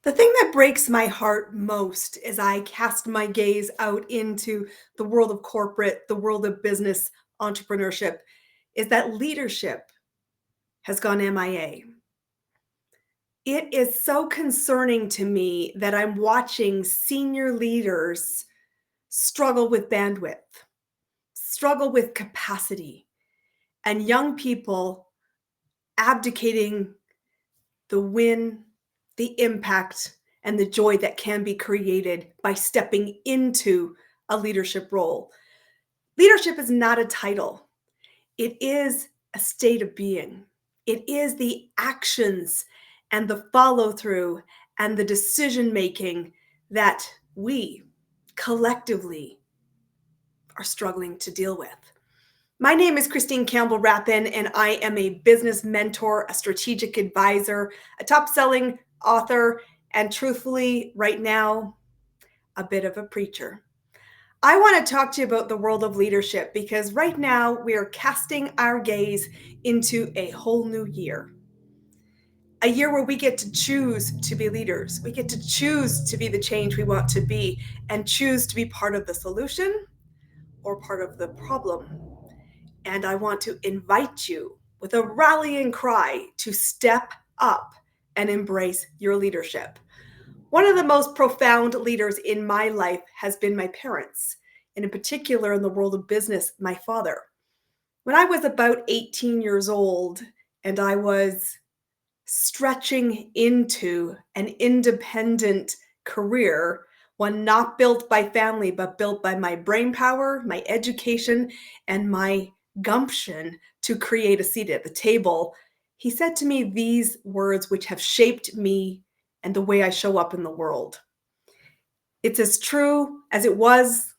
The thing that breaks my heart most as I cast my gaze out into the world of corporate, the world of business, entrepreneurship, is that leadership has gone MIA. It is so concerning to me that I'm watching senior leaders struggle with bandwidth, struggle with capacity, and young people abdicating the win, the impact, and the joy that can be created by stepping into a leadership role. Leadership is not a title, it is a state of being. It is the actions and the follow through and the decision making that we collectively are struggling to deal with. My name is Campbell Rapin, and I am a business mentor, a strategic advisor, a top selling author, and truthfully, right now, a bit of a preacher. I want to talk to you about the world of leadership because right now we are casting our gaze into a whole new year. A year where we get to choose to be leaders. We get to choose to be the change we want to be and choose to be part of the solution or part of the problem. And I want to invite you with a rallying cry to step up and embrace your leadership. One of the most profound leaders in my life has been my parents, and in particular in the world of business, my father. When I was about 18 years old and I was stretching into an independent career, one not built by family, but built by my brain power, my education, and my gumption to create a seat at the table, he said to me these words which have shaped me and the way I show up in the world. It's as true as it was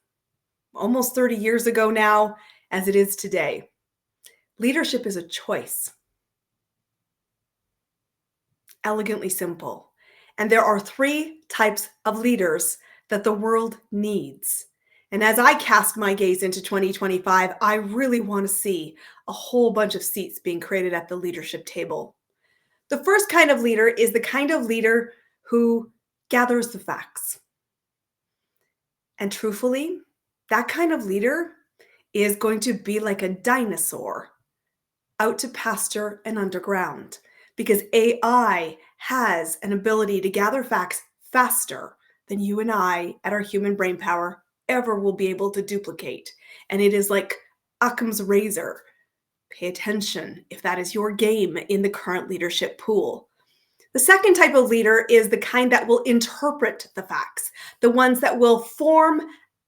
almost 30 years ago now as it is today. Leadership is a choice. Elegantly simple. And there are three types of leaders that the world needs. And as I cast my gaze into 2025, I really want to see a whole bunch of seats being created at the leadership table. The first kind of leader is the kind of leader who gathers the facts. And truthfully, that kind of leader is going to be like a dinosaur out to pasture and underground, because AI has an ability to gather facts faster than you and I at our human brain power ever will be able to duplicate. And it is like Occam's razor. Pay attention if that is your game in the current leadership pool. The second type of leader is the kind that will interpret the facts, the ones that will form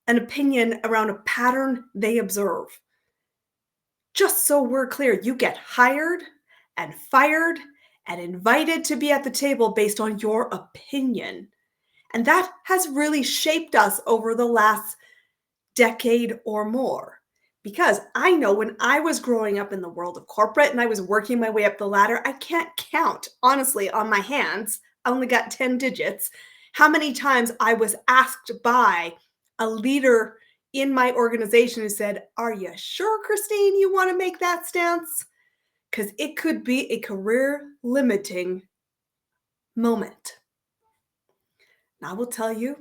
an opinion around a pattern they observe. Just so we're clear, you get hired and fired and invited to be at the table based on your opinion. And that has really shaped us over the last decade or more. Because I know when I was growing up in the world of corporate and I was working my way up the ladder, I can't count, honestly, on my hands. I only got 10 digits. How many times I was asked by a leader in my organization who said, "Are you sure, Christine, you want to make that stance?" Because it could be a career limiting moment. And I will tell you,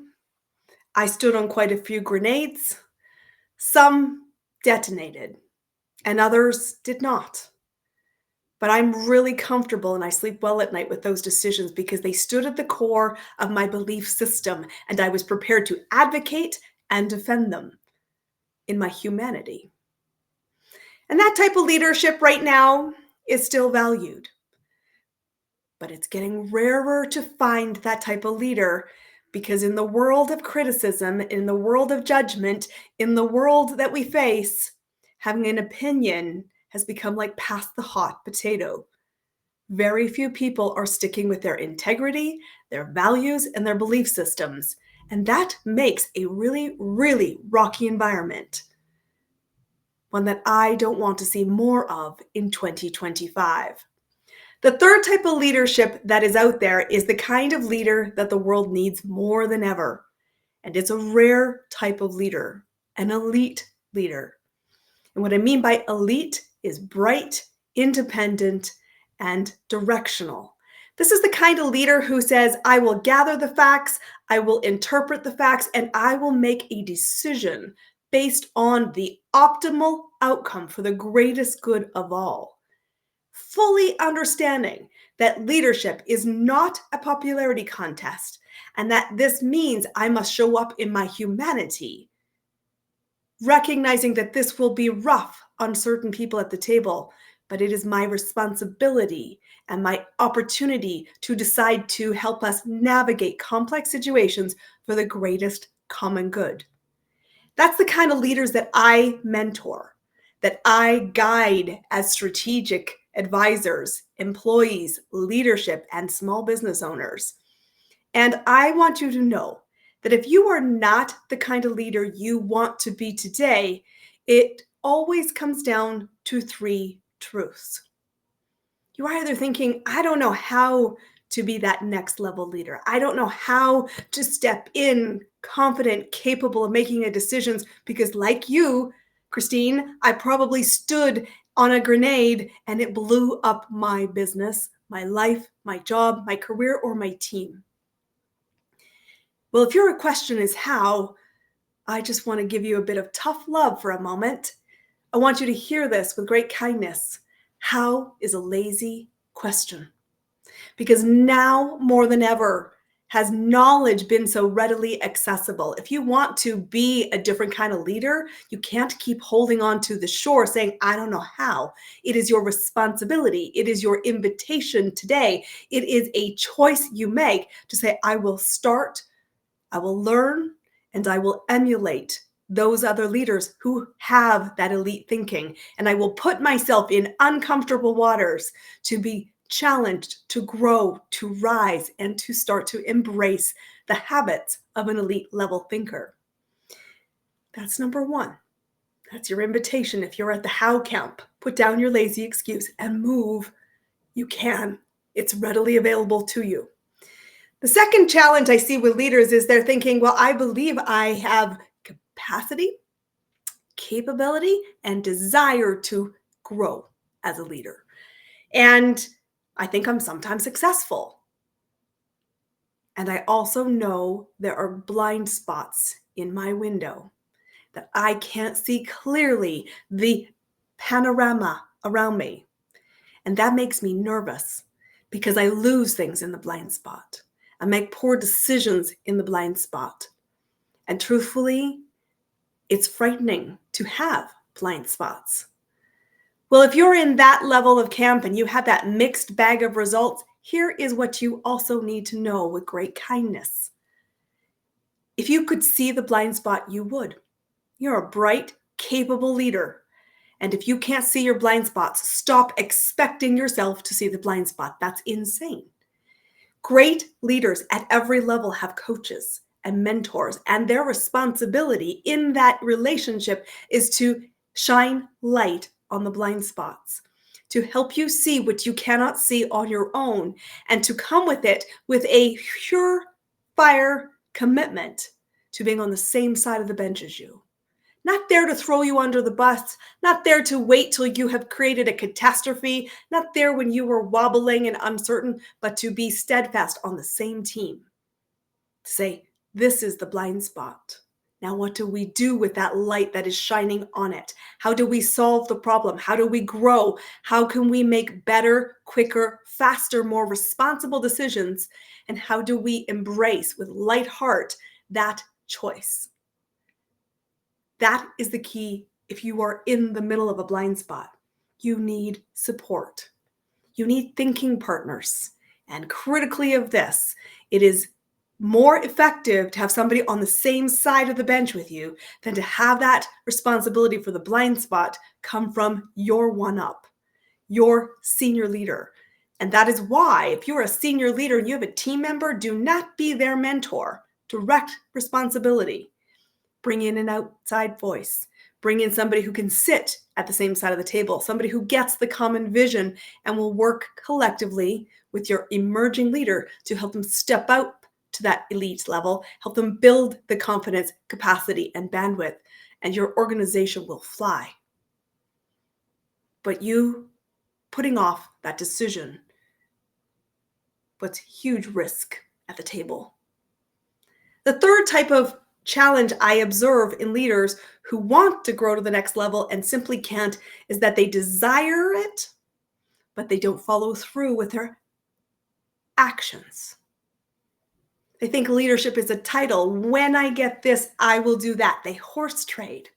I stood on quite a few grenades. Some detonated and others did not. But I'm really comfortable and I sleep well at night with those decisions because they stood at the core of my belief system and I was prepared to advocate and defend them in my humanity. And that type of leadership right now is still valued. But it's getting rarer to find that type of leader because in the world of criticism, in the world of judgment, in the world that we face, having an opinion has become like pass the hot potato. Very few people are sticking with their integrity, their values, and their belief systems. And that makes a really, really rocky environment. One that I don't want to see more of in 2025. The third type of leadership that is out there is the kind of leader that the world needs more than ever. And it's a rare type of leader, an elite leader. And what I mean by elite is bright, independent, and directional. This is the kind of leader who says, I will gather the facts, I will interpret the facts, and I will make a decision based on the optimal outcome for the greatest good of all. Fully understanding that leadership is not a popularity contest and that this means I must show up in my humanity, recognizing that this will be rough on certain people at the table, but it is my responsibility and my opportunity to decide to help us navigate complex situations for the greatest common good. That's the kind of leaders that I mentor, that I guide as strategic advisors, employees, leadership, and small business owners. And I want you to know that if you are not the kind of leader you want to be today, it always comes down to three truths. You are either thinking, I don't know how to be that next level leader. I don't know how to step in confident, capable of making decisions because, like you, Christine, I probably stood on a grenade and it blew up my business, my life, my job, my career, or my team. Well, if your question is how, I just want to give you a bit of tough love for a moment. I want you to hear this with great kindness. How is a lazy question? Because now more than ever has knowledge been so readily accessible. If you want to be a different kind of leader, you can't keep holding on to the shore saying, I don't know how. It is your responsibility. It is your invitation today. It is a choice you make to say, I will start, I will learn, and I will emulate those other leaders who have that elite thinking. And I will put myself in uncomfortable waters to be challenged, to grow, to rise, and to start to embrace the habits of an elite level thinker. That's number one. That's your invitation. If you're at the how camp, put down your lazy excuse and move. You can. It's readily available to you. The second challenge I see with leaders is they're thinking, well, I believe I have capacity, capability, and desire to grow as a leader. And I think I'm sometimes successful. And I also know there are blind spots in my window that I can't see clearly the panorama around me. And that makes me nervous because I lose things in the blind spot. I make poor decisions in the blind spot. And truthfully, it's frightening to have blind spots. Well, if you're in that level of camp and you have that mixed bag of results, here is what you also need to know with great kindness. If you could see the blind spot, you would. You're a bright, capable leader. And if you can't see your blind spots, stop expecting yourself to see the blind spot. That's insane. Great leaders at every level have coaches and mentors, and their responsibility in that relationship is to shine light on the blind spots, to help you see what you cannot see on your own, and to come with it with a surefire commitment to being on the same side of the bench as you. Not there to throw you under the bus, not there to wait till you have created a catastrophe, not there when you were wobbling and uncertain, but to be steadfast on the same team. To say, this is the blind spot. Now, what do we do with that light that is shining on it? How do we solve the problem? How do we grow? How can we make better, quicker, faster, more responsible decisions? And how do we embrace with light heart that choice? That is the key. If you are in the middle of a blind spot, you need support. You need thinking partners. And critically of this, it is more effective to have somebody on the same side of the bench with you than to have that responsibility for the blind spot come from your one-up, your senior leader. And that is why, if you're a senior leader and you have a team member, do not be their mentor. Direct responsibility. Bring in an outside voice. Bring in somebody who can sit at the same side of the table, somebody who gets the common vision and will work collectively with your emerging leader to help them step out to that elite level, help them build the confidence, capacity, and bandwidth, and your organization will fly. But you putting off that decision puts huge risk at the table. The third type of challenge I observe in leaders who want to grow to the next level and simply can't is that they desire it, but they don't follow through with their actions. They think leadership is a title. When I get this, I will do that. They horse trade.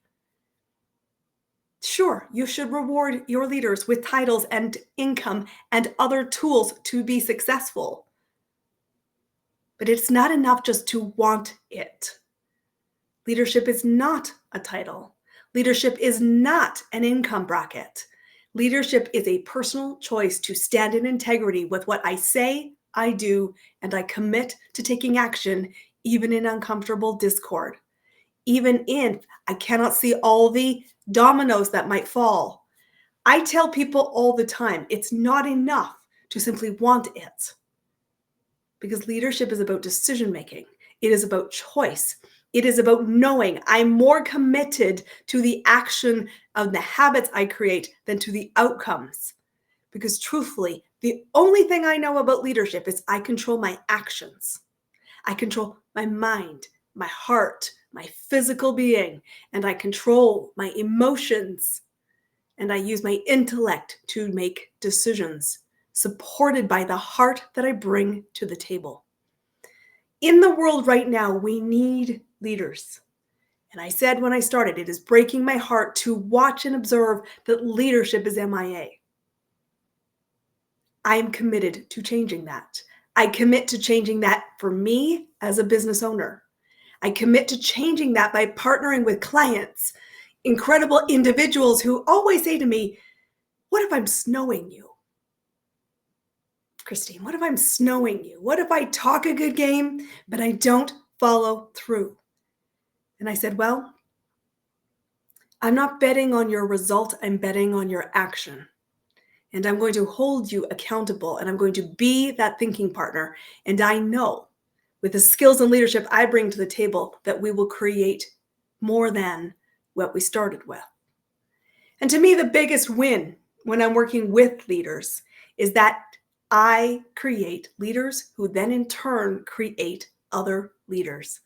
Sure, you should reward your leaders with titles and income and other tools to be successful. But it's not enough just to want it. Leadership is not a title. Leadership is not an income bracket. Leadership is a personal choice to stand in integrity with what I say, I do, and I commit to taking action, even in uncomfortable discord. Even if I cannot see all the dominoes that might fall. I tell people all the time, it's not enough to simply want it. Because leadership is about decision making. It is about choice. It is about knowing I'm more committed to the action of the habits I create than to the outcomes. Because truthfully, the only thing I know about leadership is I control my actions. I control my mind, my heart, my physical being, and I control my emotions. And I use my intellect to make decisions, supported by the heart that I bring to the table. In the world right now, we need leaders. And I said when I started, it is breaking my heart to watch and observe that leadership is MIA. I am committed to changing that. I commit to changing that for me as a business owner. I commit to changing that by partnering with clients, incredible individuals who always say to me, what if I'm snowing you? Christine, what if I'm snowing you? What if I talk a good game, but I don't follow through? And I said, well, I'm not betting on your result. I'm betting on your action. And I'm going to hold you accountable, and I'm going to be that thinking partner. And I know with the skills and leadership I bring to the table that we will create more than what we started with. And to me, the biggest win when I'm working with leaders is that I create leaders who then in turn create other leaders.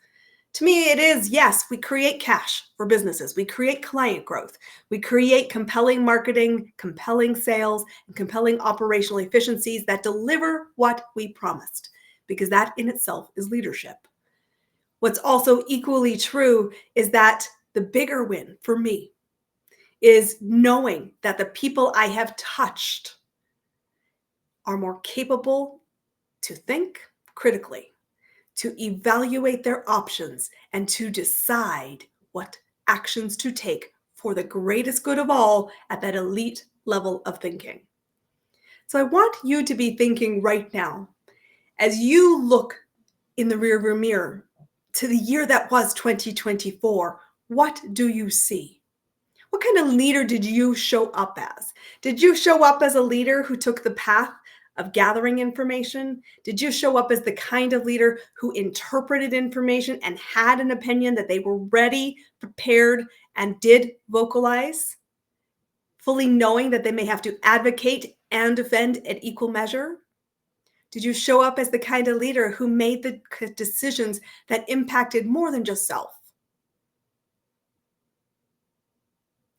To me, it is, yes, we create cash for businesses. We create client growth. We create compelling marketing, compelling sales, and compelling operational efficiencies that deliver what we promised, because that in itself is leadership. What's also equally true is that the bigger win for me is knowing that the people I have touched are more capable to think critically, to evaluate their options, and to decide what actions to take for the greatest good of all at that elite level of thinking. So I want you to be thinking right now, as you look in the rearview mirror to the year that was 2024, what do you see? What kind of leader did you show up as? Did you show up as a leader who took the path of gathering information? Did you show up as the kind of leader who interpreted information and had an opinion that they were ready, prepared, and did vocalize, fully knowing that they may have to advocate and defend at equal measure? Did you show up as the kind of leader who made the decisions that impacted more than just self?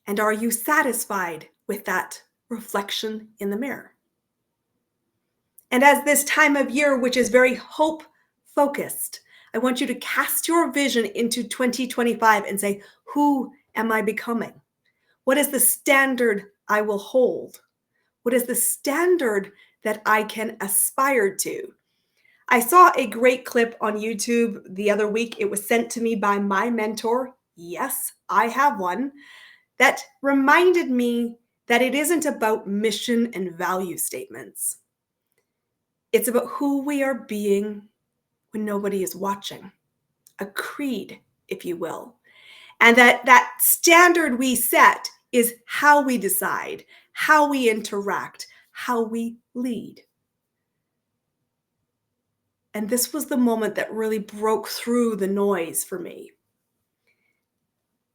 And are you satisfied with that reflection in the mirror? And as this time of year, which is very hope focused, I want you to cast your vision into 2025 and say, who am I becoming? What is the standard I will hold? What is the standard that I can aspire to? I saw a great clip on YouTube the other week. It was sent to me by my mentor. Yes, I have one. That reminded me that it isn't about mission and value statements. It's about who we are being when nobody is watching. A creed, if you will. And that standard we set is how we decide, how we interact, how we lead. And this was the moment that really broke through the noise for me.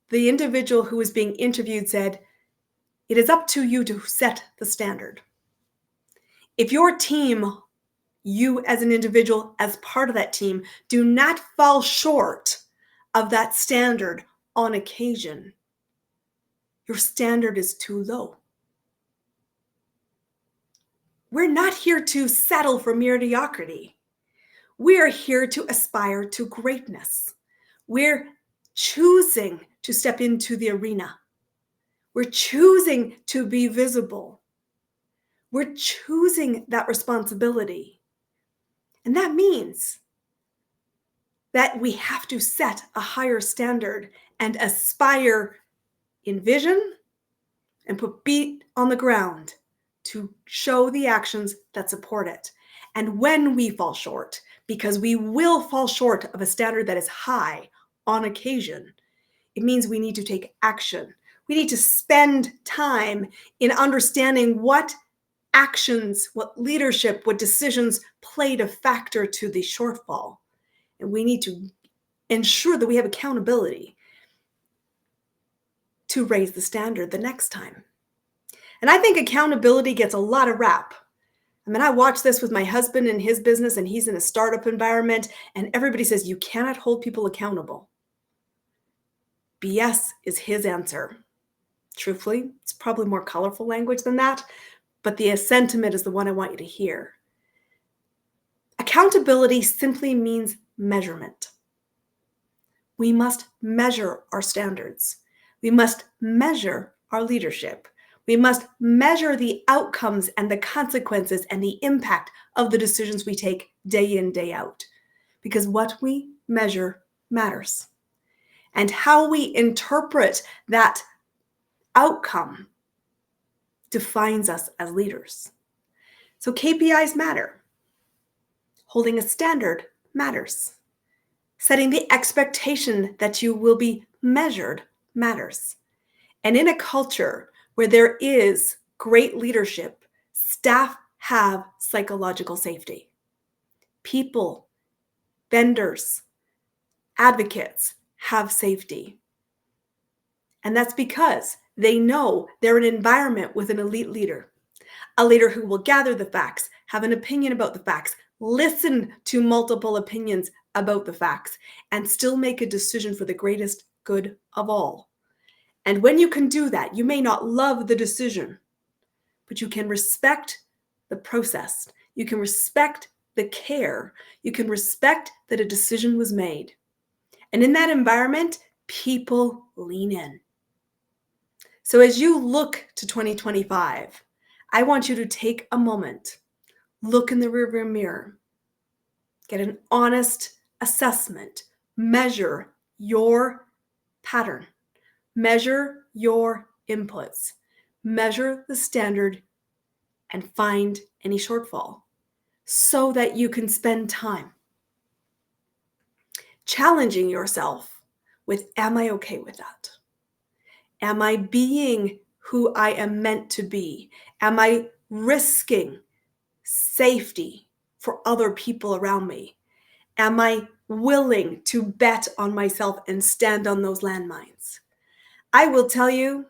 The individual who was being interviewed said, it is up to you to set the standard. If your team You as an individual, as part of that team, do not fall short of that standard on occasion. Your standard is too low. We're not here to settle for mediocrity. We are here to aspire to greatness. We're choosing to step into the arena. We're choosing to be visible. We're choosing that responsibility. And that means that we have to set a higher standard and aspire in vision and put feet on the ground to show the actions that support it. And when we fall short, because we will fall short of a standard that is high on occasion, it means we need to take action. We need to spend time in understanding what actions, what leadership, what decisions played a factor to the shortfall. And we need to ensure that we have accountability to raise the standard the next time. And I think accountability gets a lot of rap. I mean, I watch this with my husband and his business, and he's in a startup environment, and everybody says you cannot hold people accountable. BS is his answer. Truthfully, it's probably more colorful language than that, but the sentiment is the one I want you to hear. Accountability simply means measurement. We must measure our standards. We must measure our leadership. We must measure the outcomes and the consequences and the impact of the decisions we take day in, day out. Because what we measure matters. And how we interpret that outcome defines us as leaders. So KPIs matter. Holding a standard matters. Setting the expectation that you will be measured matters. And in a culture where there is great leadership, staff have psychological safety. People, vendors, advocates have safety. And that's because they know they're in an environment with an elite leader, a leader who will gather the facts, have an opinion about the facts, listen to multiple opinions about the facts, and still make a decision for the greatest good of all. And when you can do that, you may not love the decision, but you can respect the process. You can respect the care. You can respect that a decision was made. And in that environment, people lean in. So as you look to 2025, I want you to take a moment, look in the rearview mirror, get an honest assessment, measure your pattern, measure your inputs, measure the standard, and find any shortfall so that you can spend time challenging yourself with, am I okay with that? Am I being who I am meant to be? Am I risking safety for other people around me? Am I willing to bet on myself and stand on those landmines? I will tell you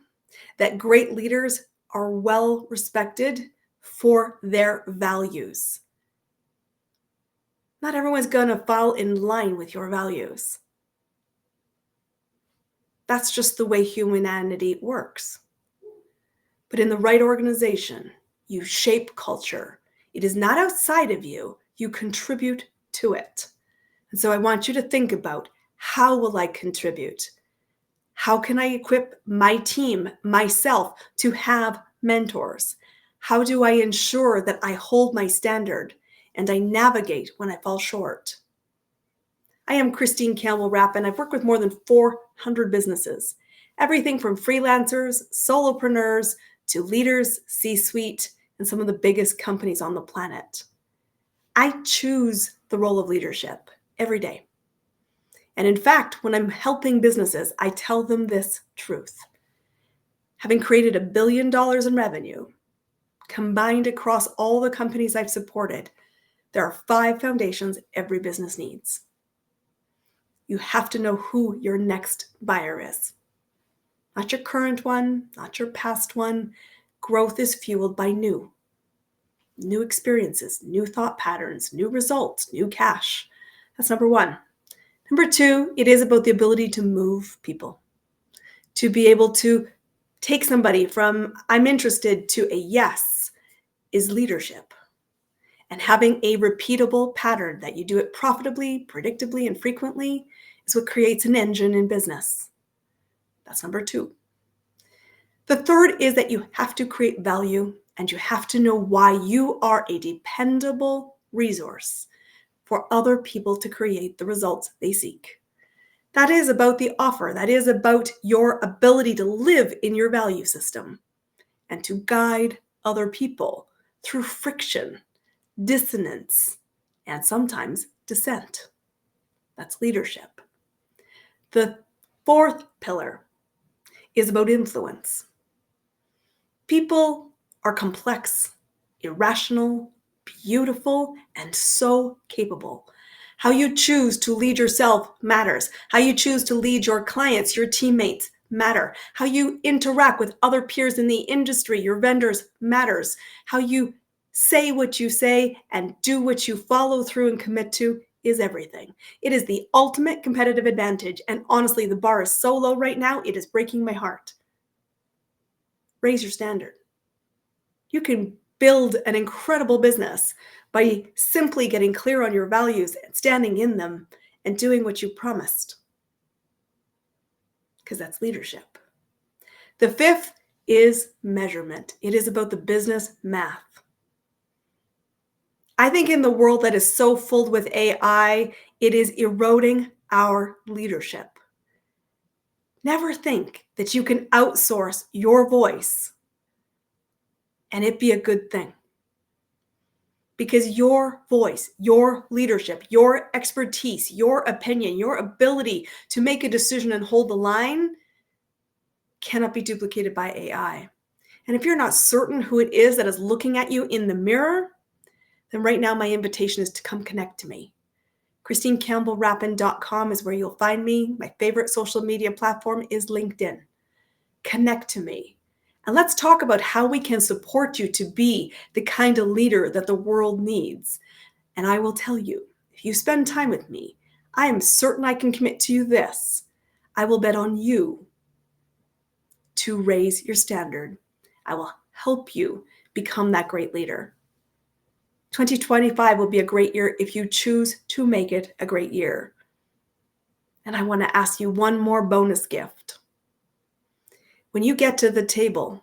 that great leaders are well respected for their values. Not everyone's going to fall in line with your values. That's just the way humanity works. But in the right organization, you shape culture. It is not outside of you. You contribute to it. And so I want you to think about, how will I contribute? How can I equip my team, myself, to have mentors? How do I ensure that I hold my standard and I navigate when I fall short? I am Christine Campbell Rapin. I've worked with more than 400 businesses, everything from freelancers, solopreneurs, to leaders, C-suite, and some of the biggest companies on the planet. I choose the role of leadership every day. And in fact, when I'm helping businesses, I tell them this truth. Having created $1 billion in revenue, combined across all the companies I've supported, there are 5 foundations every business needs. You have to know who your next buyer is. Not your current one, not your past one. Growth is fueled by new. new experiences, new thought patterns, new results, new cash. That's number one. Number two, it is about the ability to move people, to be able to take somebody from I'm interested to a yes is leadership. And having a repeatable pattern that you do it profitably, predictably, and frequently is what creates an engine in business. That's number two. The third is that you have to create value and you have to know why you are a dependable resource for other people to create the results they seek. That is about the offer. That is about your ability to live in your value system and to guide other people through friction, dissonance, and sometimes dissent. That's leadership. The fourth pillar is about influence. People are complex, irrational, beautiful, and so capable. How you choose to lead yourself matters. How you choose to lead your clients, your teammates matter. How you interact with other peers in the industry, your vendors matters. How you say what you say and do what you follow through and commit to is everything. It is the ultimate competitive advantage. And honestly, the bar is so low right now, it is breaking my heart. Raise your standard. You can build an incredible business by simply getting clear on your values and standing in them and doing what you promised. Because that's leadership. The fifth is measurement. It is about the business math. I think in the world that is so filled with AI, it is eroding our leadership. Never think that you can outsource your voice and it be a good thing. Because your voice, your leadership, your expertise, your opinion, your ability to make a decision and hold the line cannot be duplicated by AI. And if you're not certain who it is that is looking at you in the mirror, then right now my invitation is to come connect to me. ChristineCampbellRapin.com is where you'll find me. My favorite social media platform is LinkedIn. Connect to me. And let's talk about how we can support you to be the kind of leader that the world needs. And I will tell you, if you spend time with me, I am certain I can commit to you this. I will bet on you to raise your standard. I will help you become that great leader. 2025 will be a great year if you choose to make it a great year. And I want to ask you one more bonus gift. When you get to the table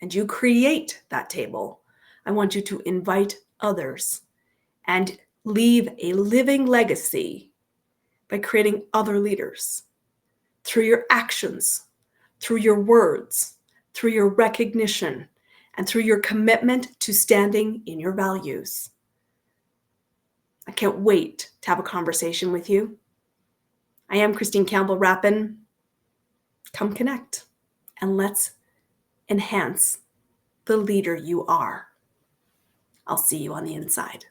and you create that table, I want you to invite others and leave a living legacy by creating other leaders through your actions, through your words, through your recognition, and through your commitment to standing in your values. I can't wait to have a conversation with you. I am Christine Campbell Rapin. Come connect and let's enhance the leader you are. I'll see you on the inside.